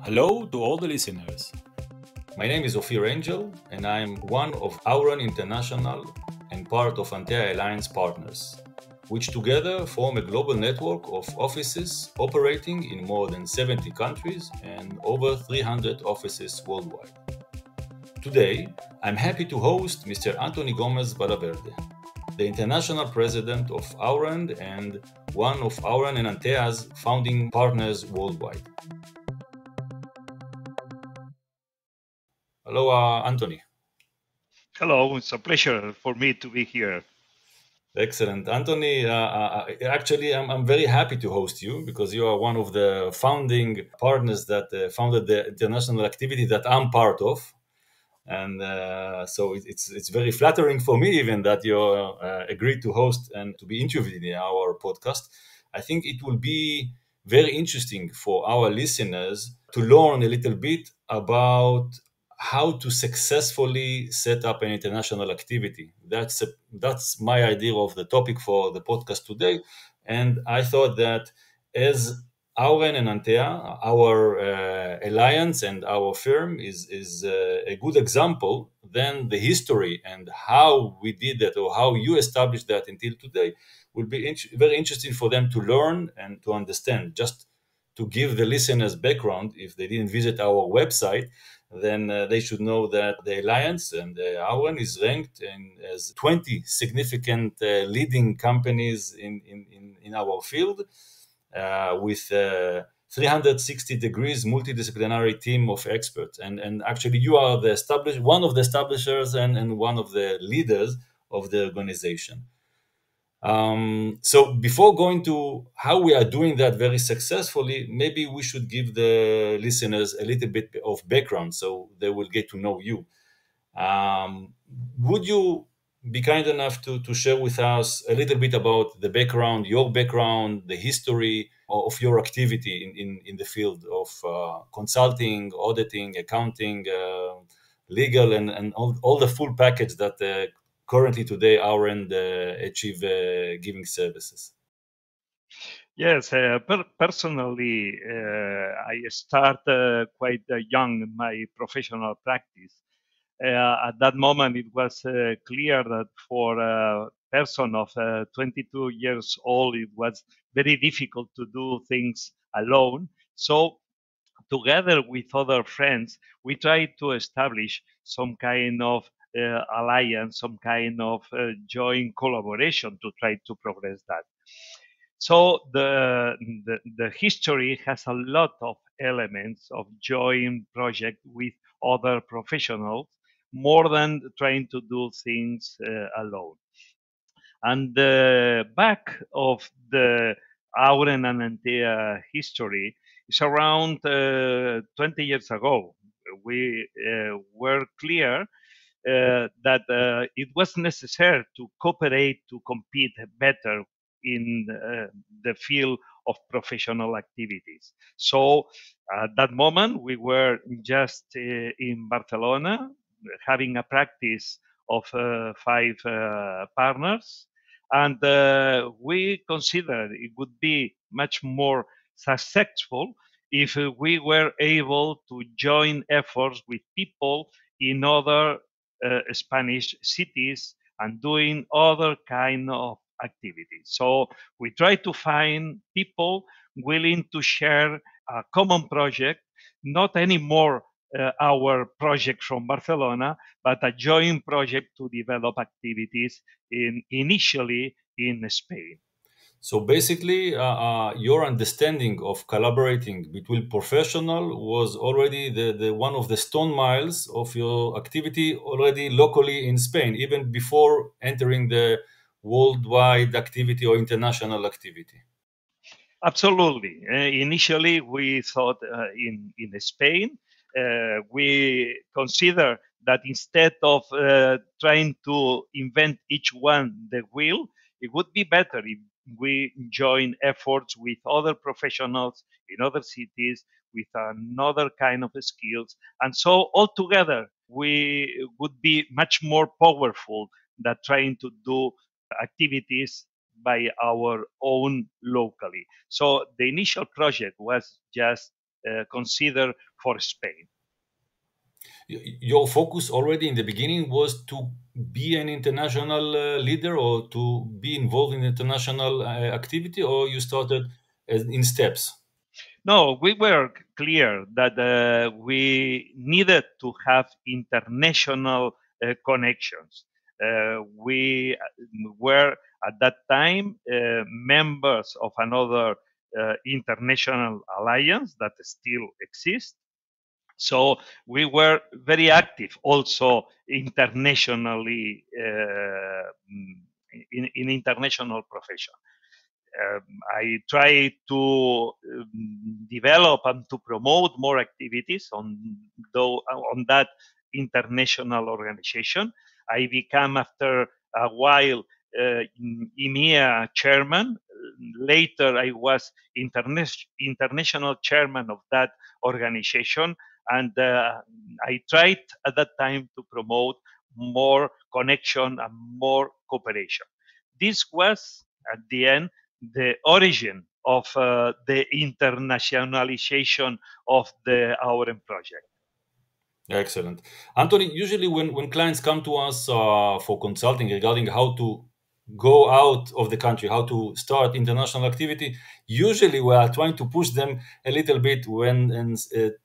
Hello to all the listeners. My name is Ophir Angel, and I am one of AUREN International and part of ANTEA Alliance partners, which together form a global network of offices operating in more than 70 countries and over 300 offices worldwide. Today, I'm happy to host Mr. Antoni Gómez Valverde, the International President of AUREN and one of AUREN and ANTEA's founding partners worldwide. Hello, Antoni. Hello, it's a pleasure for me to be here. Excellent. Antoni, actually, I'm very happy to host you because you are one of the founding partners that founded the international activity that I'm part of. And so it's very flattering for me even that you agreed to host and to be interviewed in our podcast. I think it will be very interesting for our listeners to learn a little bit about how to successfully set up an international activity. That's my idea of the topic for the podcast today. And I thought that as AUREN and ANTEA, our alliance and our firm is a good example. Then the history and how we did that or how you established that until today will be very interesting for them to learn and to understand. Just to give the listeners background, if they didn't visit our website, then they should know that the alliance and AUREN is ranked as 20 significant leading companies in our field with 360 degrees multidisciplinary team of experts. And actually, you are one of the establishers and one of the leaders of the organization. So before going to how we are doing that very successfully, maybe we should give the listeners a little bit of background so they will get to know you. Would you be kind enough to share with us a little bit about the background, your background, the history of your activity in the field of consulting, auditing, accounting, legal, and all the full package that currently today AUREN achieve giving services? Yes, personally, I start quite young in my professional practice. At that moment, it was clear that for a person of 22 years old, it was very difficult to do things alone. So together with other friends, we try to establish some kind of alliance, some kind of joint collaboration to try to progress that. So the history has a lot of elements of joint project with other professionals more than trying to do things alone. And the back of the AUREN and ANTEA history is around 20 years ago. We were clear that it was necessary to cooperate to compete better in the field of professional activities. So at that moment, we were just in Barcelona having a practice of 5 partners. And we considered it would be much more successful if we were able to join efforts with people in other Spanish cities and doing other kind of activities. So we try to find people willing to share a common project, not anymore our project from Barcelona, but a joint project to develop activities initially in Spain. So basically, your understanding of collaborating between professional was already the one of the stone miles of your activity already locally in Spain, even before entering the worldwide activity or international activity. Absolutely. Initially, we thought in Spain, we consider that instead of trying to invent each one the wheel, it would be better if we join efforts with other professionals in other cities with another kind of skills. And so altogether, we would be much more powerful than trying to do activities by our own locally. So the initial project was just considered for Spain. Your focus already in the beginning was to be an international leader or to be involved in international activity, or you started in steps? No, we were clear that we needed to have international connections. We were at that time members of another international alliance that still exists. So we were very active also internationally in international profession. I try to develop and to promote more activities on that international organization. I became after a while EMEA chairman. Later, I was international chairman of that organization, and I tried at that time to promote more connection and more cooperation. This was at the end the origin of the internationalization of the AUREN project. Excellent. Anthony, usually when clients come to us for consulting regarding how to go out of the country, how to start international activity, usually we are trying to push them a little bit when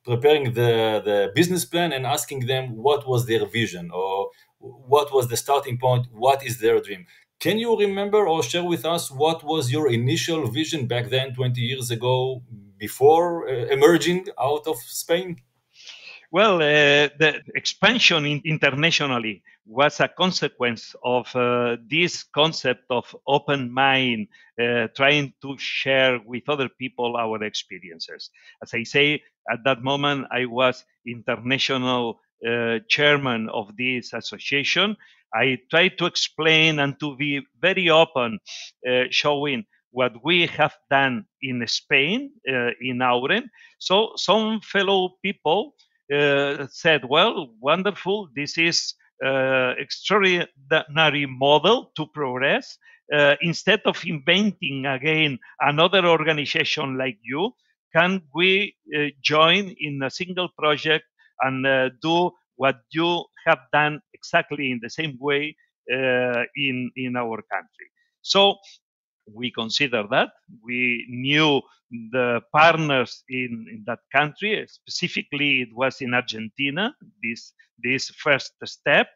preparing the business plan and asking them what was their vision or what was the starting point, what is their dream. Can you remember or share with us what was your initial vision back then, 20 years ago, before emerging out of Spain? Well, the expansion internationally was a consequence of this concept of open mind, trying to share with other people our experiences. As I say, at that moment, I was international chairman of this association. I tried to explain and to be very open, showing what we have done in Spain, in Auren. So some fellow people said, well, wonderful, this is extraordinary model to progress. Instead of inventing again another organization like you, can we join in a single project and do what you have done exactly in the same way in our country? So we consider that. We knew the partners in that country. Specifically, it was in Argentina, this first step.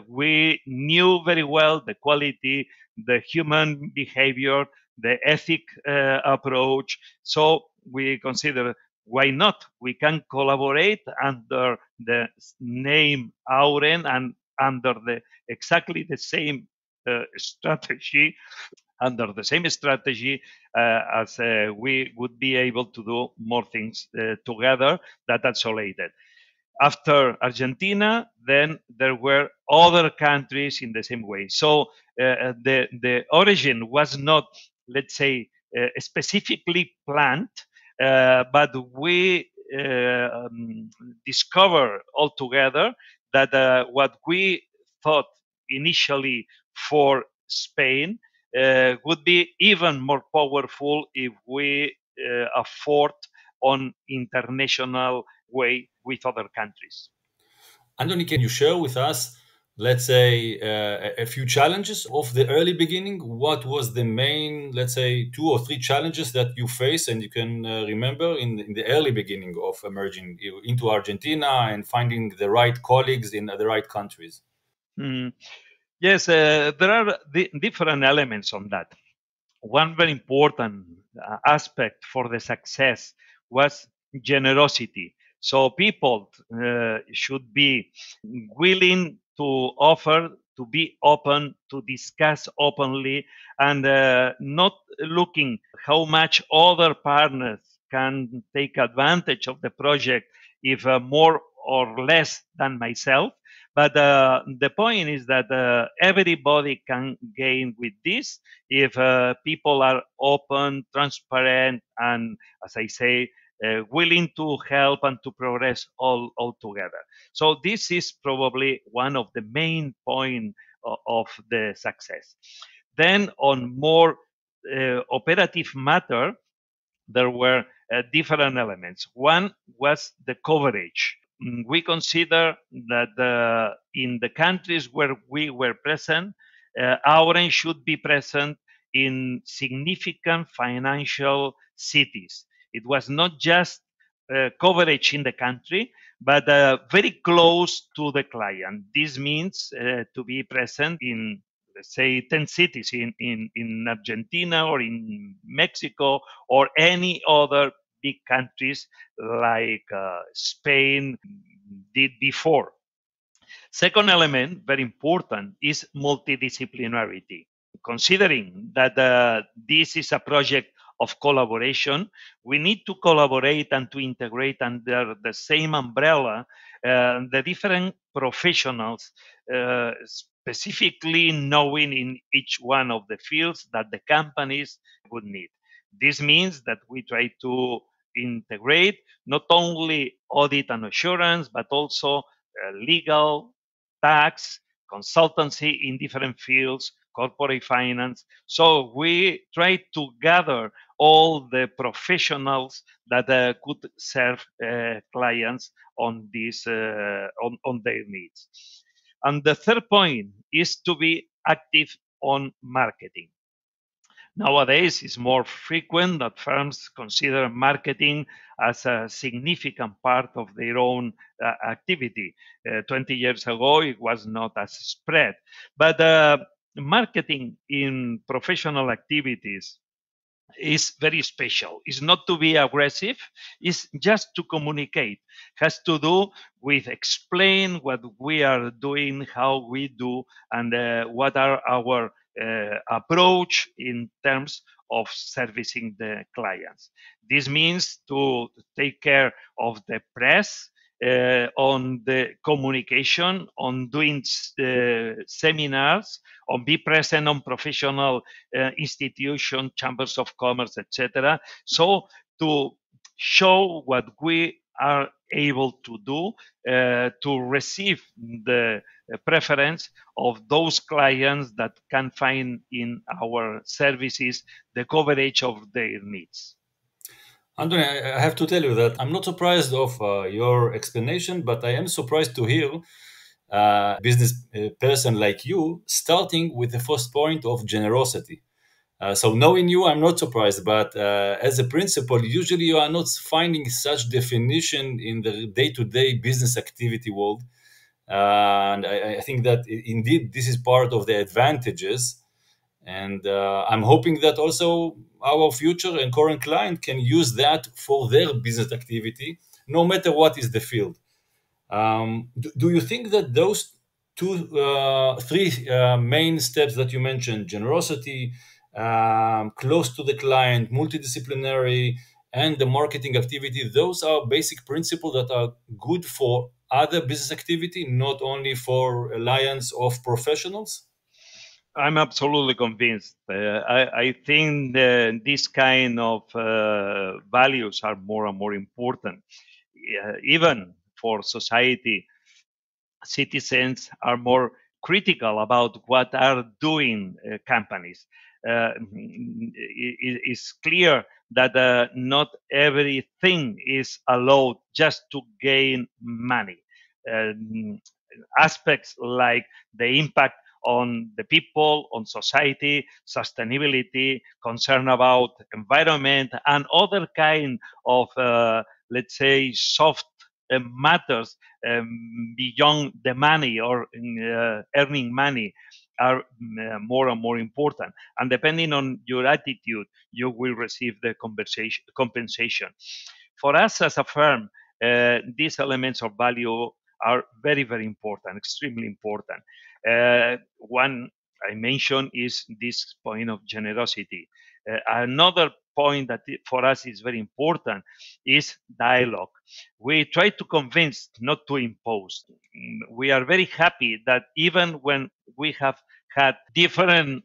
We knew very well the quality, the human behavior, the ethic approach. So we consider, why not? We can collaborate under the name Auren and under the exactly the same strategy, under the same strategy, as we would be able to do more things together that isolated. After Argentina, then there were other countries in the same way. So the origin was not, let's say, specifically planned, but we discovered altogether that what we thought initially for Spain would be even more powerful if we afford on international way with other countries. Anthony, can you share with us, let's say, a few challenges of the early beginning? What was the main, let's say, 2 or 3 challenges that you face and you can remember in the early beginning of emerging into Argentina and finding the right colleagues in the right countries? Mm. Yes, there are different elements on that. One very important aspect for the success was generosity. So people should be willing to offer, to be open, to discuss openly, and not looking how much other partners can take advantage of the project, if more or less than myself. But the point is that everybody can gain with this if people are open, transparent, and, as I say, willing to help and to progress all together. So this is probably one of the main points of the success. Then on more operative matter, there were different elements. One was the coverage. We consider that in the countries where we were present, AUREN should be present in significant financial cities. It was not just coverage in the country, but very close to the client. This means to be present in, let's say, 10 cities in Argentina or in Mexico or any other big countries like Spain did before. Second element, very important, is multidisciplinarity. Considering that this is a project of collaboration, we need to collaborate and to integrate under the same umbrella the different professionals, specifically knowing in each one of the fields that the companies would need. This means that we try to integrate not only audit and assurance, but also legal, tax, consultancy in different fields, corporate finance. So we try to gather all the professionals that could serve clients on this on their needs. And the third point is to be active on marketing. Nowadays, it's more frequent that firms consider marketing as a significant part of their own activity. 20 years ago, it was not as spread. But marketing in professional activities is very special. It's not to be aggressive, it's just to communicate. Has to do with explain what we are doing, how we do, and what are our approach in terms of servicing the clients. This means to take care of the press, on the communication, on doing seminars, on be present on professional institutions, chambers of commerce, etc. So to show what we are able to do to receive the preference of those clients that can find in our services the coverage of their needs. Antoni, I have to tell you that I'm not surprised of your explanation, but I am surprised to hear business person like you starting with the first point of generosity. So knowing you, I'm not surprised, but as a principal, usually you are not finding such definition in the day-to-day business activity world. And I think that indeed this is part of the advantages. And I'm hoping that also our future and current client can use that for their business activity, no matter what is the field. Do you think that those three main steps that you mentioned, generosity, close to the client, multidisciplinary, and the marketing activity, those are basic principles that are good for other business activity, not only for alliance of professionals? I'm absolutely convinced. I think this kind of values are more and more important, even for society. Citizens are more critical about what are doing companies. It's clear that not everything is allowed just to gain money. Aspects like the impact on the people, on society, sustainability, concern about environment, and other kind of, let's say, soft matters beyond the money or earning money are more and more important. And depending on your attitude, you will receive the compensation. For us as a firm, these elements of value are very, very important, extremely important. One I mentioned is this point of generosity. Another point that for us is very important is dialogue. We try to convince, not to impose. We are very happy that even when we have had different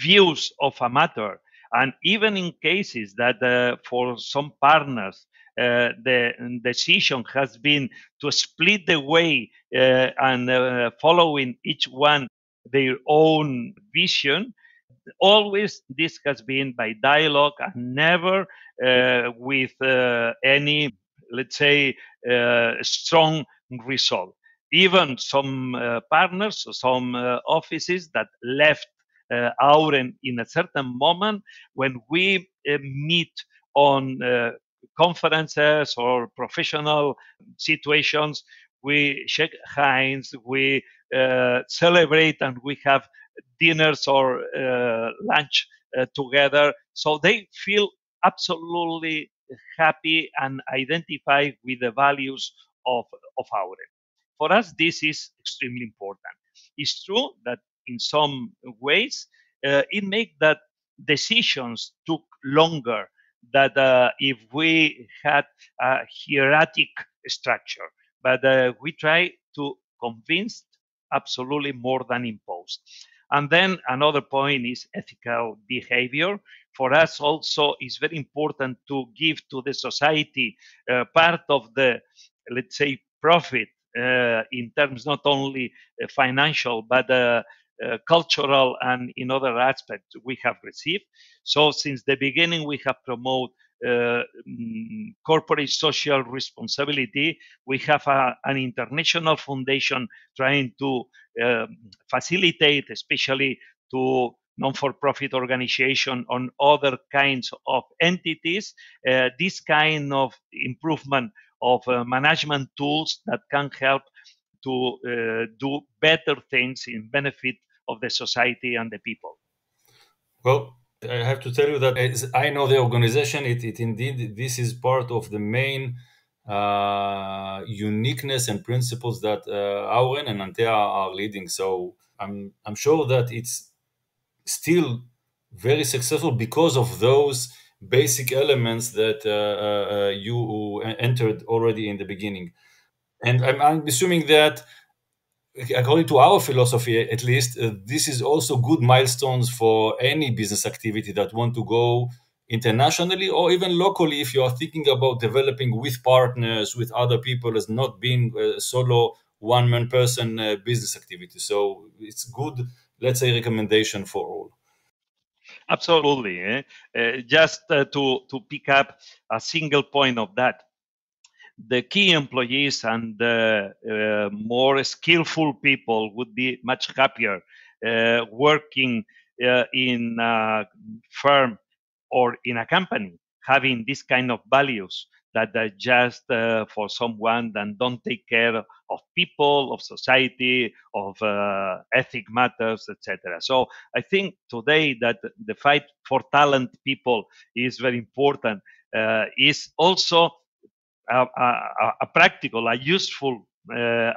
views of a matter, and even in cases that for some partners the decision has been to split the way and following each one their own vision, always this has been by dialogue and never with any, let's say, strong result. Even some partners, some offices that left AUREN in a certain moment, when we meet on conferences or professional situations, we shake hands, we celebrate, and we have dinners or lunch together. So they feel absolutely happy and identify with the values of AUREN. For us, this is extremely important. It's true that in some ways it makes that decisions took longer than if we had a hierarchic structure. But we try to convince absolutely more than impose. And then another point is ethical behavior. For us also, it's very important to give to the society part of the, let's say, profit in terms not only financial, but cultural and in other aspects we have received. So since the beginning, we have promoted corporate social responsibility. We have an international foundation trying to facilitate, especially to non-for-profit organization on other kinds of entities, this kind of improvement of management tools that can help to do better things in benefit of the society and the people. Well, I have to tell you that as I know the organization, it indeed this is part of the main uniqueness and principles that AUREN and ANTEA are leading. So I'm sure that it's still very successful because of those basic elements that you entered already in the beginning. And I'm assuming that according to our philosophy at least, this is also good milestones for any business activity that want to go internationally or even locally if you are thinking about developing with partners with other people as not being a solo one-man person business activity. So it's good, let's say, recommendation for all. Absolutely. Just to pick up a single point of that, the key employees and the more skillful people would be much happier working in a firm or in a company having this kind of values that are just for someone that don't take care of people, of society, of ethic matters, etc. So I think today that the fight for talent people is very important. Is also a practical, a useful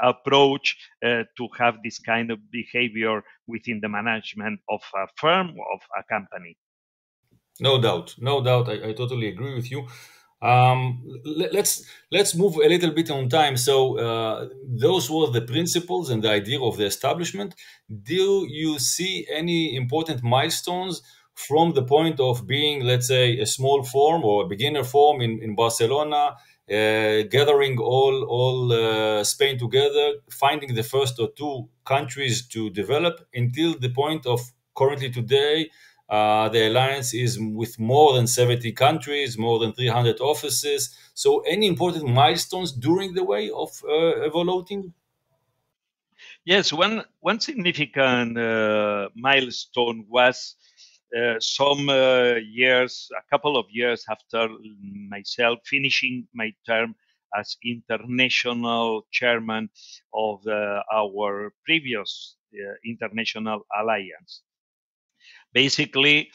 approach to have this kind of behavior within the management of a firm, of a company. No doubt, no doubt. I totally agree with you. Let's move a little bit on time. So those were the principles and the idea of the establishment. Do you see any important milestones from the point of being, let's say, a small firm or a beginner firm in Barcelona, gathering all Spain together, finding the first or two countries to develop until the point of currently today? The alliance is with more than 70 countries, more than 300 offices. So, any important milestones during the way of evoluting? Yes, one significant milestone was some years, a couple of years after myself finishing my term as international chairman of our previous international alliance. Basically,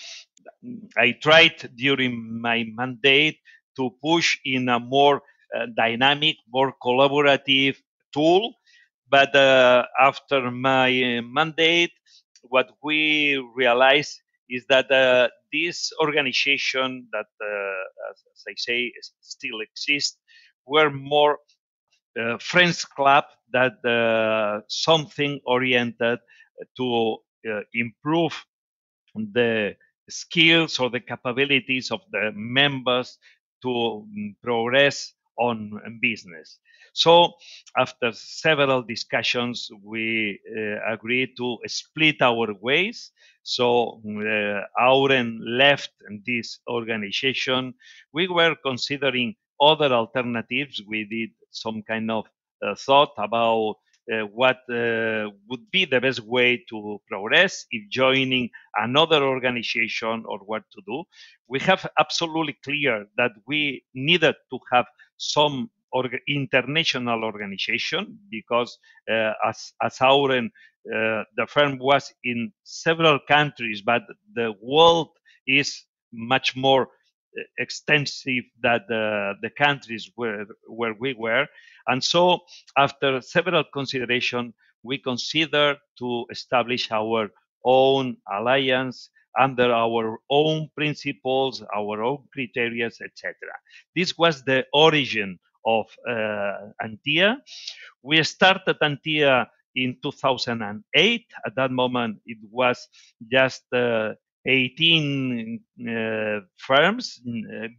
I tried during my mandate to push in a more dynamic, more collaborative tool. But after my mandate, what we realized is that this organization that, as I say, still exists, were more friends club that something oriented to improve the skills or the capabilities of the members to progress own business. So after several discussions, we agreed to split our ways. So Auren left this organization. We were considering other alternatives. We did some kind of thought about what would be the best way to progress, if joining another organization or what to do. We have absolutely clear that we needed to have some international organization because as Auren, the firm was in several countries, but the world is much more extensive than the countries where we were. And so after several consideration, we considered to establish our own alliance under our own principles, our own criteria, etc. This was the origin of ANTEA. We started ANTEA in 2008. At that moment, it was just 18 firms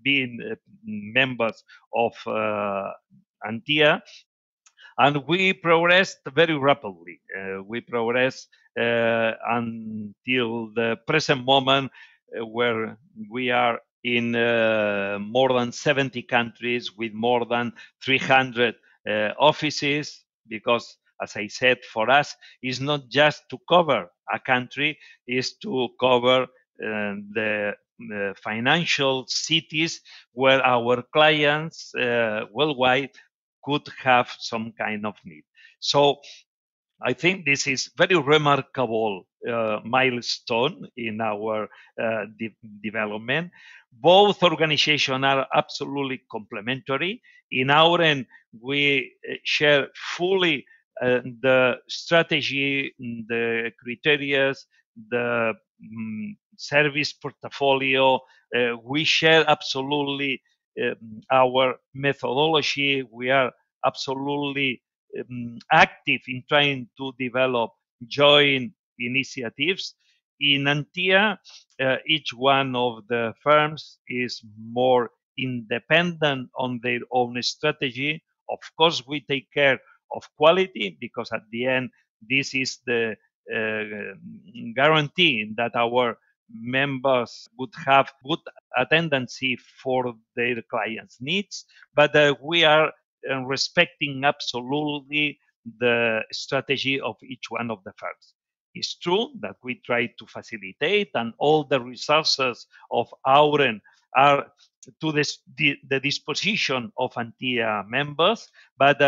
being members of ANTEA, and we progressed very rapidly. We progressed until the present moment, where we are in more than 70 countries with more than 300 offices. Because, as I said, for us, it's not just to cover a country; it's to cover the financial cities where our clients worldwide could have some kind of need. So I think this is very remarkable milestone in our development. Both organizations are absolutely complementary. In Auren, we share fully the strategy, the criteria, the service portfolio. We share absolutely our methodology. We are absolutely active in trying to develop joint initiatives. In ANTEA, each one of the firms is more independent on their own strategy. Of course, we take care of quality because at the end, this is the guarantee that our members would have good attendance for their clients' needs. But we are respecting absolutely the strategy of each one of the firms. It's true that we try to facilitate, and all the resources of Auren are to the disposition of ANTEA members. But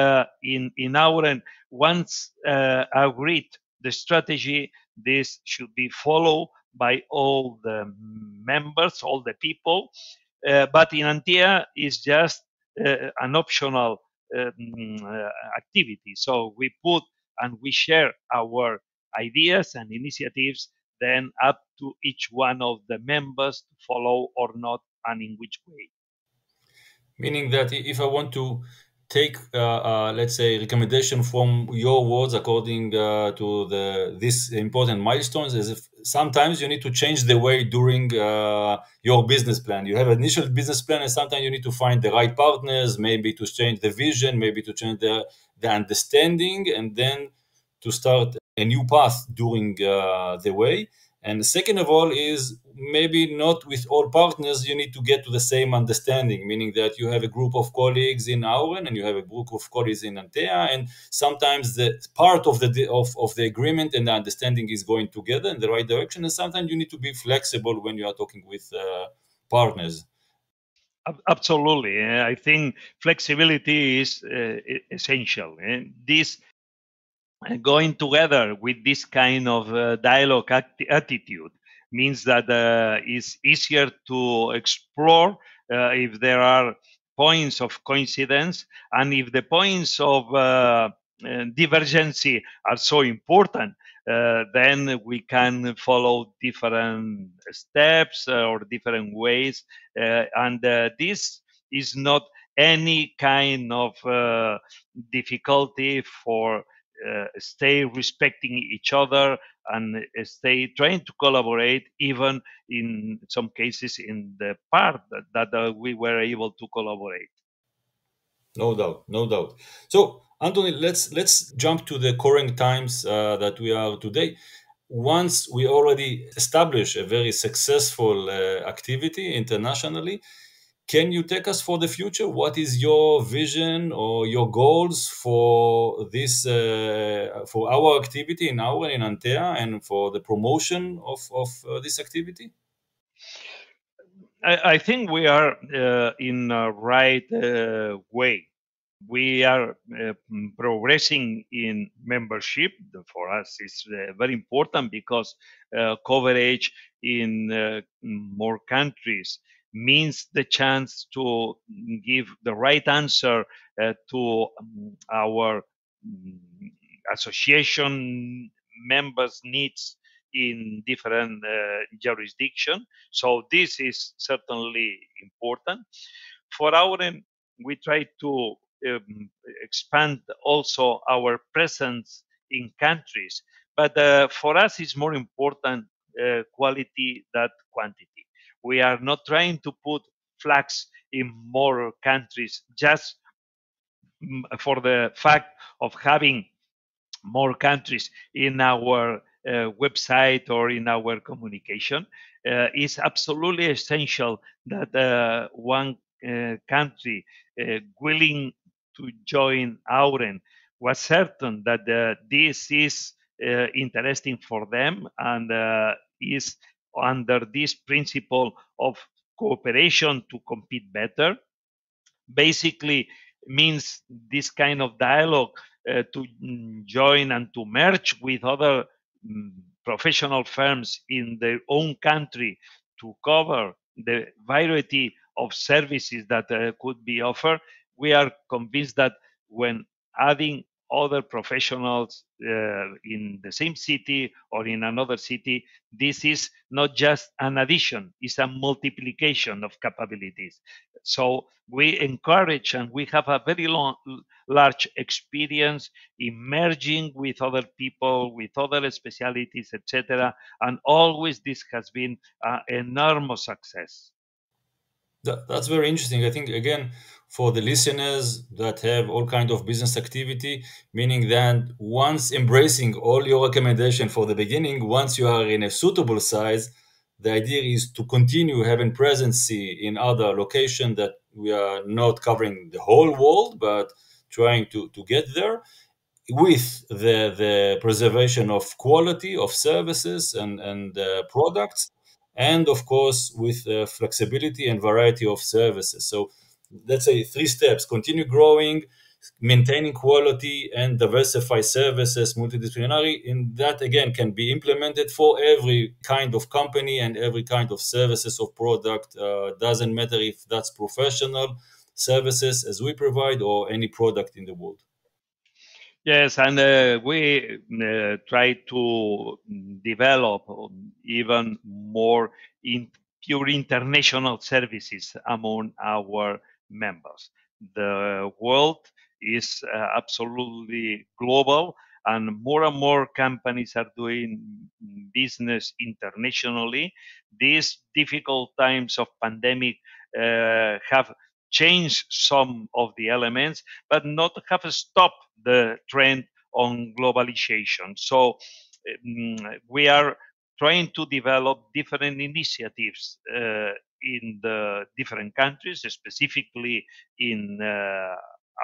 in Auren, once agreed the strategy, this should be followed by all the members, all the people. But in ANTEA, it's just an optional activity. So we put and we share our ideas and initiatives, then up to each one of the members to follow or not, and in which way. Meaning that if I want to take, let's say, recommendation from your words according to this important milestones, is if sometimes you need to change the way during your business plan. You have an initial business plan, and sometimes you need to find the right partners, maybe to change the vision, maybe to change the understanding, and then to start a new path during the way. And second of all is maybe not with all partners you need to get to the same understanding, meaning that you have a group of colleagues in Auren and you have a group of colleagues in Antea, and sometimes the part of the agreement and the understanding is going together in the right direction, and sometimes you need to be flexible when you are talking with partners. Absolutely. I think flexibility is essential. This going together with this kind of dialogue attitude means that it's easier to explore if there are points of coincidence, and if the points of divergency are so important, then we can follow different steps or different ways, and this is not any kind of difficulty for stay respecting each other and stay trying to collaborate, even in some cases in the part that we were able to collaborate. No doubt, no doubt. So, Anthony, let's jump to the current times that we are today. Once we already establish a very successful activity internationally, can you take us for the future? What is your vision or your goals for this, for our activity in AUREN in ANTEA, and for the promotion of this activity? I think we are in a right way. We are progressing in membership. For us, it's very important because coverage in more countries means the chance to give the right answer to our mm, association members' needs in different jurisdiction. So this is certainly important. For Auren, we try to expand also our presence in countries, but for us it's more important quality than quantity. We are not trying to put flags in more countries just for the fact of having more countries in our website or in our communication. It's absolutely essential that one country willing to join AUREN was certain that this is interesting for them and is under this principle of cooperation to compete better. Basically means this kind of dialogue to join and to merge with other mm, professional firms in their own country to cover the variety of services that could be offered. We are convinced that when adding other professionals in the same city or in another city, this is not just an addition, it's a multiplication of capabilities. So we encourage, and we have a very large experience in merging with other people, with other specialities, etc. And always this has been an enormous success. That's very interesting. I think again, for the listeners that have all kind of business activity, meaning that once embracing all your recommendation for the beginning, once you are in a suitable size, the idea is to continue having presence in other locations that we are not covering the whole world, but trying to get there with the preservation of quality of services and products, and of course with flexibility and variety of services. So let's say three steps: continue growing, maintaining quality, and diversify services, multidisciplinary. And that again can be implemented for every kind of company and every kind of services or product. Doesn't matter if that's professional services as we provide or any product in the world. Yes, and we try to develop even more in pure international services among our members. The world is absolutely global, and more companies are doing business internationally. These difficult times of pandemic have changed some of the elements, but not have stopped the trend on globalization. So we are trying to develop different initiatives in the different countries, specifically in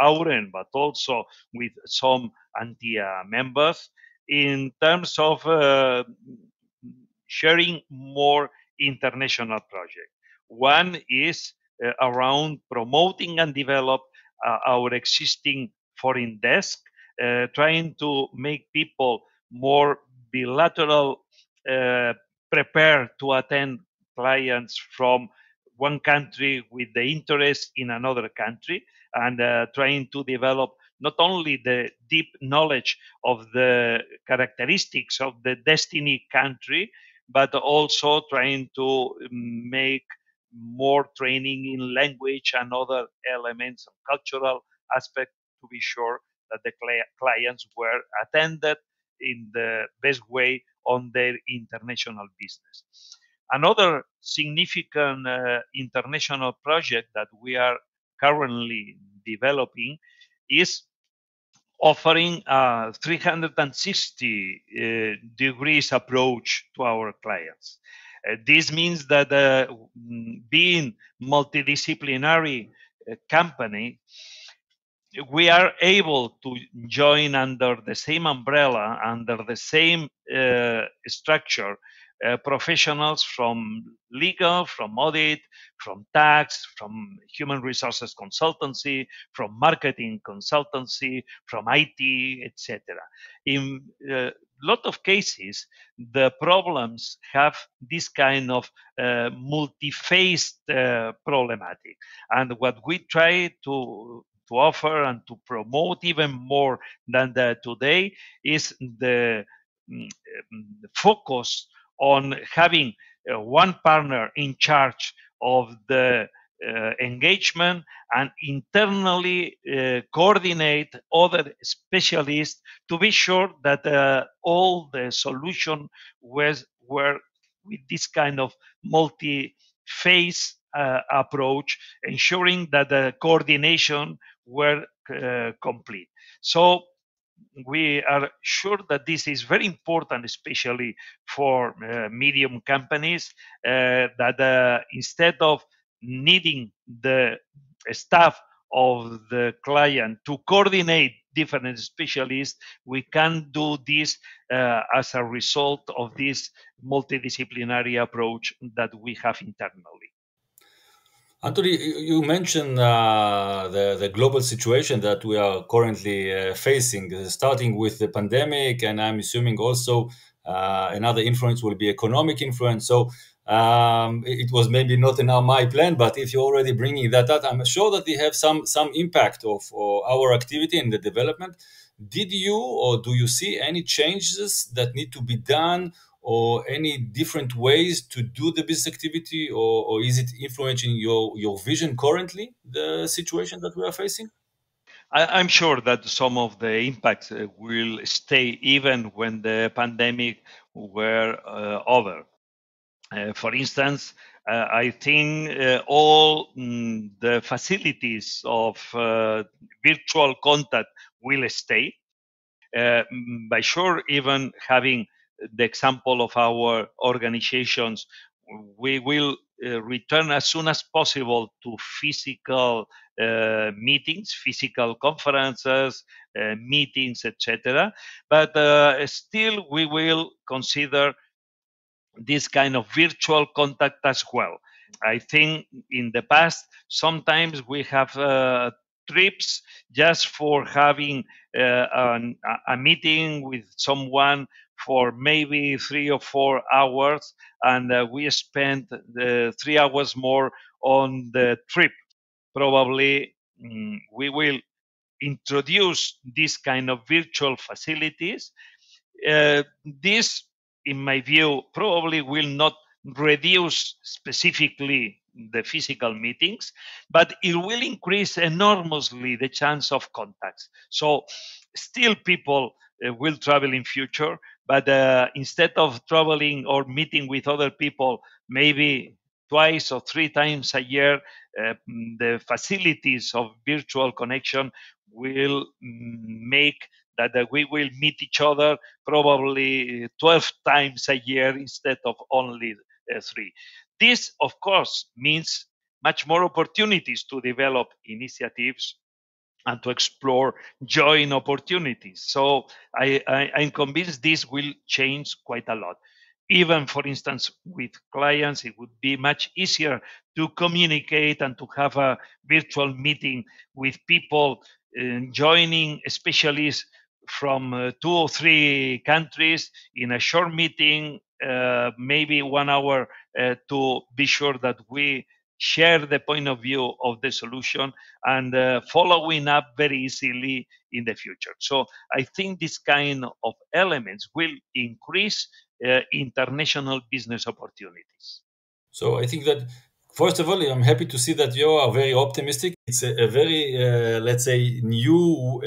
AUREN, but also with some ANTEA members, in terms of sharing more international projects. One is around promoting and develop our existing foreign desk, trying to make people more bilateral, uh, prepared to attend clients from one country with the interest in another country, and trying to develop not only the deep knowledge of the characteristics of the destiny country, but also trying to make more training in language and other elements of cultural aspect to be sure that the clients were attended in the best way on their international business. Another significant international project that we are currently developing is offering a 360 degrees approach to our clients. This means that being multidisciplinary company, we are able to join under the same umbrella, under the same structure, professionals from legal, from audit, from tax, from human resources consultancy, from marketing consultancy, from IT, etc. In a lot of cases, the problems have this kind of multi-phased problematic. And what we try to offer and to promote even more than today is the focus on having one partner in charge of the engagement and internally coordinate other specialists to be sure that all the solution were with this kind of multi-phase approach, ensuring that the coordination were complete. So we are sure that this is very important, especially for medium companies, that instead of needing the staff of the client to coordinate different specialists, we can do this as a result of this multidisciplinary approach that we have internally. Antoni, you mentioned the global situation that we are currently facing, starting with the pandemic, and I'm assuming also another influence will be economic influence. So it was maybe not in my plan, but if you're already bringing that up, I'm sure that they have some impact of our activity in the development. Did you or do you see any changes that need to be done, or any different ways to do the business activity, or is it influencing your vision currently, the situation that we are facing? I'm sure that some of the impacts will stay even when the pandemic were over. For instance, I think all the facilities of virtual contact will stay. By sure, even having the example of our organizations, we will return as soon as possible to physical meetings, physical conferences, meetings, etc. But still, we will consider this kind of virtual contact as well. I think in the past, sometimes we have trips just for having a meeting with someone for maybe 3 or 4 hours, and we spend 3 hours more on the trip. Probably we will introduce this kind of virtual facilities. This, in my view, probably will not reduce specifically the physical meetings, but it will increase enormously the chance of contacts. So still people will travel in future, but instead of traveling or meeting with other people maybe twice or 3 times a year, the facilities of virtual connection will make that we will meet each other probably 12 times a year instead of only 3. This, of course, means much more opportunities to develop initiatives and to explore joint opportunities. So I'm convinced this will change quite a lot. Even, for instance, with clients, it would be much easier to communicate and to have a virtual meeting with people joining specialists from 2 or 3 countries in a short meeting, maybe 1 hour, to be sure that we share the point of view of the solution and following up very easily in the future. So I think this kind of elements will increase international business opportunities. So I think that, first of all, I'm happy to see that you are very optimistic. It's a very, let's say, new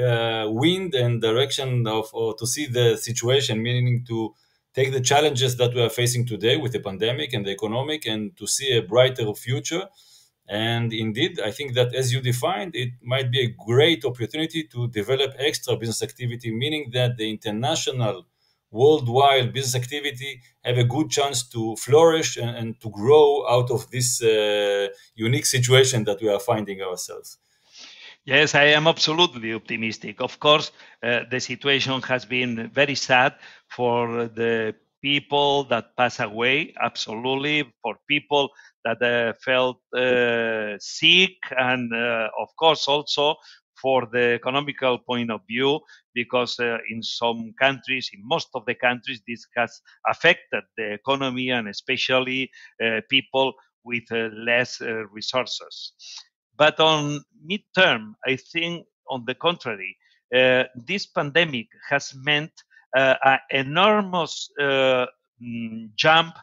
wind and direction of or to see the situation, meaning to take the challenges that we are facing today with the pandemic and the economic, and to see a brighter future. And indeed, I think that as you defined, it might be a great opportunity to develop extra business activity, meaning that the international, worldwide business activity have a good chance to flourish and to grow out of this unique situation that we are finding ourselves. Yes, I am absolutely optimistic. Of course, the situation has been very sad for the people that pass away, absolutely, for people that felt sick, and of course also for the economical point of view, because in some countries, in most of the countries, this has affected the economy and especially people with less resources. But on midterm, I think, on the contrary, this pandemic has meant an enormous jump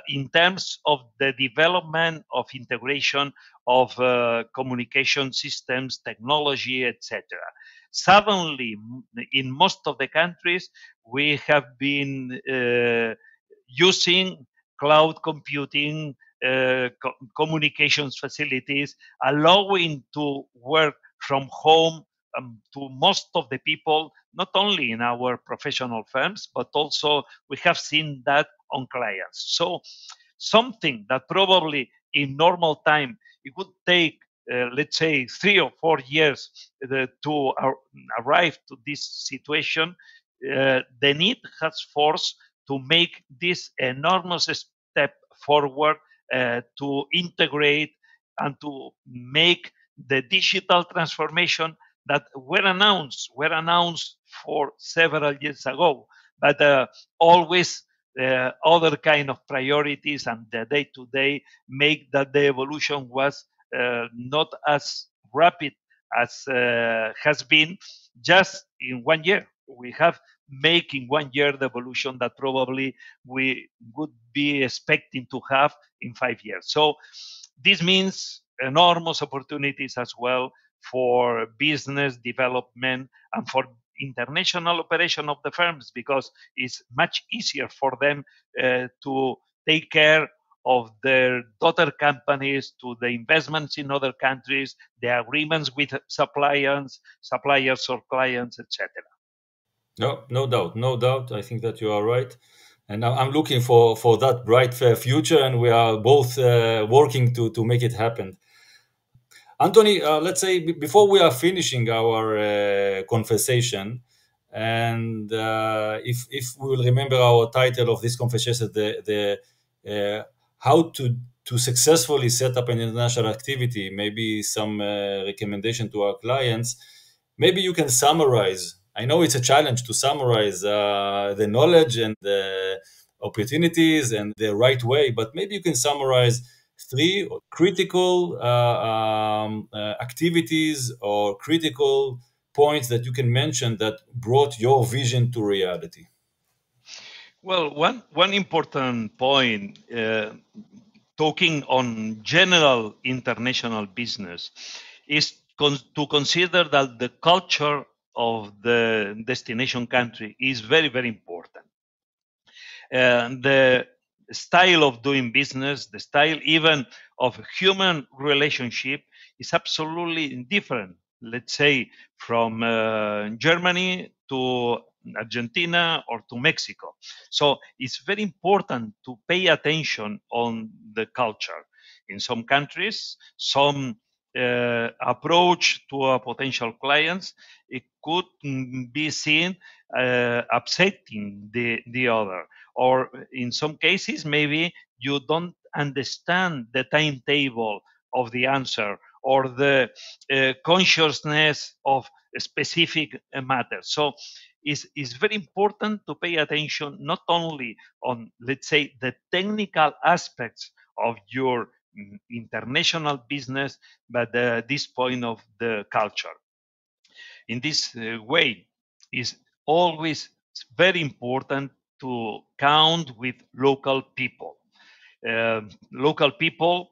in terms of the development of integration of communication systems, technology, etc. Suddenly, in most of the countries, we have been using cloud computing, communications facilities, allowing to work from home to most of the people, not only in our professional firms, but also we have seen that on clients. So something that probably in normal time it would take, let's say, 3 or 4 years to arrive to this situation, the need has forced to make this enormous step forward to integrate and to make the digital transformation that were announced for several years ago, but always other kind of priorities and the day to day make that the evolution was not as rapid as has been just in 1 year. We have make in 1 year the evolution that probably we would be expecting to have in 5 years. So this means enormous opportunities as well for business development and for international operation of the firms, because it's much easier for them to take care of their daughter companies, to the investments in other countries, the agreements with suppliers or clients, etc. No, no doubt, no doubt. I think that you are right, and I'm looking for that bright future, and we are both working to make it happen. Anthony, let's say before we are finishing our conversation, and if we will remember our title of this conversation, the how to successfully set up an international activity, maybe some recommendation to our clients. Maybe you can summarize. I know it's a challenge to summarize the knowledge and the opportunities and the right way, but maybe you can summarize three critical activities or critical points that you can mention that brought your vision to reality. Well, one important point, talking on general international business, is to consider that the culture of the destination country is very, very important. The style of doing business, the style even of human relationship is absolutely different. Let's say from Germany to Argentina or to Mexico. So it's very important to pay attention on the culture. In some countries, some approach to a potential clients, it could be seen upsetting the other, or in some cases maybe you don't understand the timetable of the answer or the consciousness of a specific matter. So it's very important to pay attention not only on, let's say, the technical aspects of your international business, but this point of the culture. In this way, is always very important to count with local people. Local people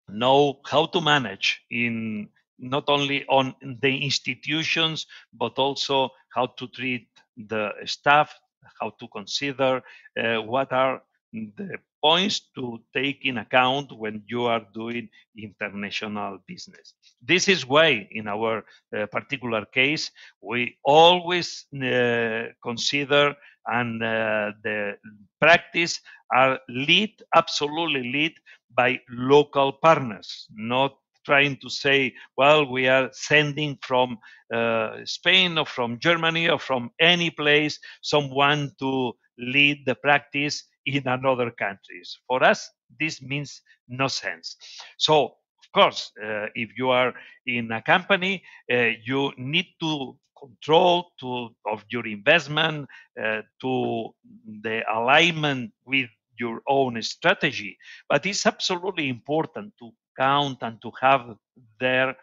know how to manage in not only on the institutions, but also how to treat the staff, how to consider what are the points to take in account when you are doing international business. This is why, in our particular case, we always consider and the practice are absolutely lead by local partners, not trying to say, well, we are sending from Spain or from Germany or from any place someone to lead the practice in another countries. For us, this means no sense. So, of course, if you are in a company, you need to control of your investment to the alignment with your own strategy. But it's absolutely important to count and to have their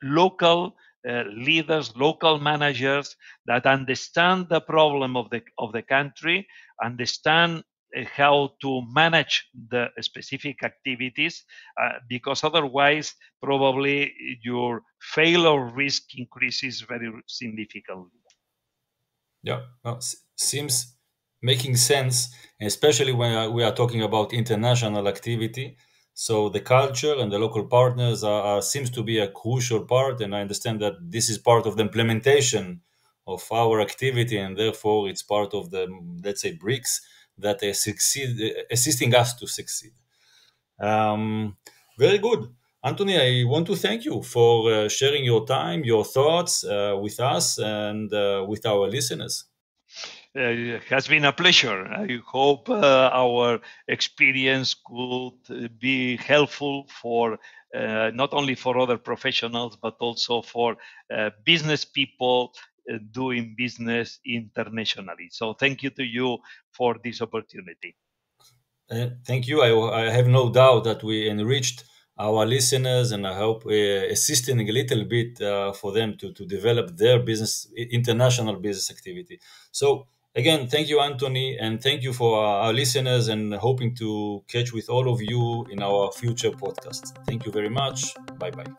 local leaders, local managers that understand the problem of the country, understand how to manage the specific activities, because otherwise probably your failure risk increases very significantly. Yeah, well, seems making sense, especially when we are talking about international activity. So the culture and the local partners seems to be a crucial part, and I understand that this is part of the implementation of our activity, and therefore it's part of the, let's say, bricks that assisting us to succeed. Um, Very good. Antoni, I want to thank you for sharing your time, your thoughts with us and with our listeners. It has been a pleasure. I hope our experience could be helpful for not only for other professionals but also for business people doing business internationally. So thank you to you for this opportunity. Thank you. I have no doubt that we enriched our listeners, and I hope we're assisting a little bit for them to develop their business, international business activity. So, again, thank you, Antoni, and thank you for our listeners, and hoping to catch with all of you in our future podcasts. Thank you very much. Bye bye.